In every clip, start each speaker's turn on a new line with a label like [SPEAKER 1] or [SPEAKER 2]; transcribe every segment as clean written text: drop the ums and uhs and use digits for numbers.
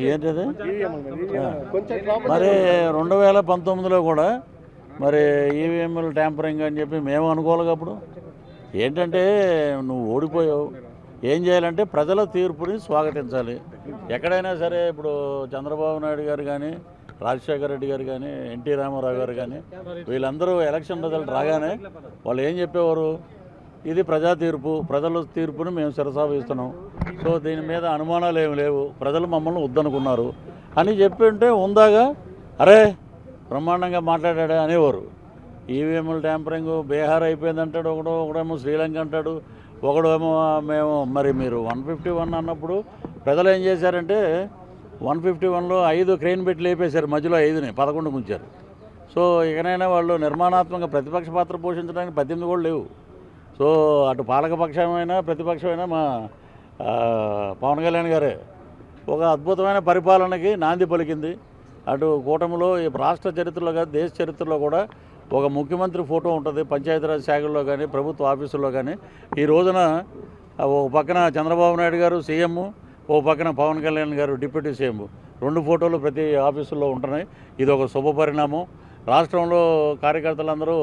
[SPEAKER 1] ఏంటిది మరి 2019లో కూడా మరి ఈవీఎంలు ట్యాంపరింగ్ అని చెప్పి మేము అనుకోవాలి. అప్పుడు ఏంటంటే నువ్వు ఓడిపోయావు, ఏం చేయాలంటే ప్రజల తీర్పుని స్వాగతించాలి. ఎక్కడైనా సరే ఇప్పుడు చంద్రబాబు నాయుడు గారు కానీ, రాజశేఖర రెడ్డి గారు కానీ, ఎన్టీ రామారావు గారు కానీ వీళ్ళందరూ ఎలక్షన్ రిజల్ట్ రాగానే వాళ్ళు ఏం చెప్పేవారు, ఇది ప్రజా తీర్పు, ప్రజల తీర్పుని మేము శిరసావహిస్తున్నాం, సో దీని మీద అనుమానాలు ఏమి లేవు, ప్రజలు మమ్మల్ని వద్దనుకున్నారు అని చెప్పి ఉంటే ఉందాగా అరే బ్రహ్మాండంగా మాట్లాడాడు అనేవారు. ఈవీఎంలు ట్యాంపరింగ్ బీహార్ అయిపోయిందంటాడు ఒకడేమో శ్రీలంక అంటాడు, ఒకడేమో మేము మరి మీరు 151 అన్నప్పుడు ప్రజలు ఏం చేశారంటే 151లో 5 క్రెయిన్ పెట్టి లేపేశారు, మధ్యలో 5ని 11 ఉంచారు. సో ఇకనైనా వాళ్ళు నిర్మాణాత్మక ప్రతిపక్ష పాత్ర పోషించడానికి 18 కూడా లేవు. సో అటు పాలకపక్షమైనా ప్రతిపక్షమైనా మా పవన్ కళ్యాణ్ గారే ఒక అద్భుతమైన పరిపాలనకి నాంది పలికింది. అటు కూటమిలో రాష్ట్ర చరిత్రలో కానీ దేశ చరిత్రలో కూడా ఒక ముఖ్యమంత్రి ఫోటో ఉంటుంది పంచాయతీరాజ్ శాఖల్లో కానీ ప్రభుత్వ ఆఫీసుల్లో కానీ. ఈ రోజున ఓ పక్కన చంద్రబాబు నాయుడు గారు సీఎం, ఓ పక్కన పవన్ కళ్యాణ్ గారు డిప్యూటీ సీఎం, 2 ఫోటోలు ప్రతి ఆఫీసుల్లో ఉంటున్నాయి. ఇది ఒక శుభ పరిణామం. రాష్ట్రంలో కార్యకర్తలందరూ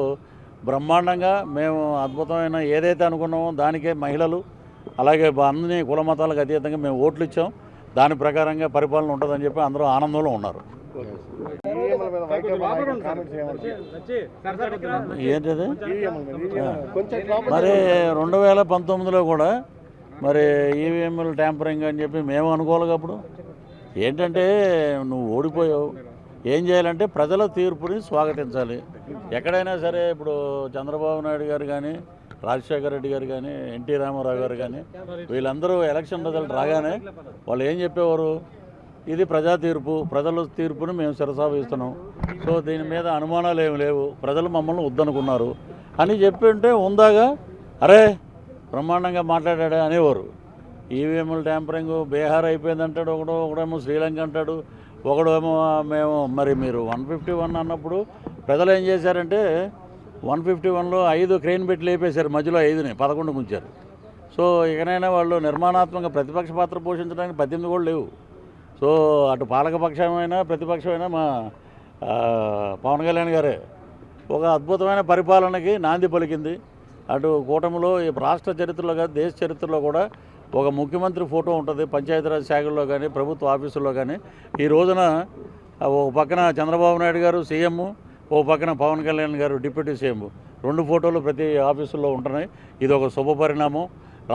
[SPEAKER 1] బ్రహ్మాండంగా మేము అద్భుతమైన ఏదైతే అనుకున్నామో దానికే మహిళలు అలాగే అన్ని కుల మతాలకు అతీతంగా మేము ఓట్లు ఇచ్చాం, దాని ప్రకారంగా పరిపాలన ఉంటుందని చెప్పి అందరూ ఆనందంలో ఉన్నారు. ఏంటిది మరి 2019లో కూడా మరి ఈవీఎంలు ట్యాంపరింగ్ అని చెప్పి మేము అనుకోవాలి. అప్పుడు ఏంటంటే నువ్వు ఓడిపోయావు, ఏం చేయాలంటే ప్రజల తీర్పుని స్వాగతించాలి. ఎక్కడైనా సరే ఇప్పుడు చంద్రబాబు నాయుడు గారు కానీ, రాజశేఖర రెడ్డి గారు కానీ, ఎన్టీ రామారావు గారు కానీ వీళ్ళందరూ ఎలక్షన్ రిజల్ట్ రాగానే వాళ్ళు ఏం చెప్పేవారు, ఇది ప్రజా తీర్పు, ప్రజల తీర్పుని మేము శిరసావహిస్తున్నాం, సో దీని మీద అనుమానాలు ఏమి లేవు, ప్రజలు మమ్మల్ని వద్దనుకున్నారు అని చెప్పి ఉంటే ఉందాగా అరే బ్రహ్మాండంగా మాట్లాడాడు అనేవారు. ఈవీఎంలు ట్యాంపరింగ్ బీహార్ అయిపోయిందంటాడు ఒకడేమో శ్రీలంక అంటాడు, ఒకడేమో మేము మరి మీరు 151 అన్నప్పుడు ప్రజలు ఏం చేశారంటే 151లో 5 క్రెయిన్ పెట్టి లేపేశారు, మధ్యలో 5ని 11 ఉంచారు. సో ఇకనైనా వాళ్ళు నిర్మాణాత్మక ప్రతిపక్ష పాత్ర పోషించడానికి 18 కూడా లేవు. సో అటు పాలకపక్షమైనా ప్రతిపక్షమైనా మా పవన్ కళ్యాణ్ గారే ఒక అద్భుతమైన పరిపాలనకి నాంది పలికింది. అటు కూటమిలో రాష్ట్ర చరిత్రలో కానీ దేశ చరిత్రలో కూడా ఒక ముఖ్యమంత్రి ఫోటో ఉంటుంది పంచాయతీరాజ్ శాఖల్లో కానీ ప్రభుత్వ ఆఫీసుల్లో కానీ. ఈ రోజున ఓ పక్కన చంద్రబాబు నాయుడు గారు సీఎం, ఓ పక్కన పవన్ కళ్యాణ్ గారు డిప్యూటీ సీఎం, 2 ఫోటోలు ప్రతి ఆఫీసుల్లో ఉంటున్నాయి. ఇది ఒక శుభ పరిణామం.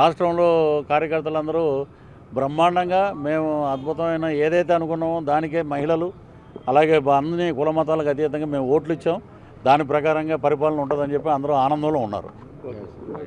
[SPEAKER 1] రాష్ట్రంలో కార్యకర్తలందరూ బ్రహ్మాండంగా మేము అద్భుతమైన ఏదైతే అనుకున్నామో దానికే మహిళలు అలాగే అన్ని కుల మతాలకు అతీతంగా మేము ఓట్లు ఇచ్చాం, దాని ప్రకారంగా పరిపాలన ఉంటుందని చెప్పి అందరూ ఆనందంలో ఉన్నారు.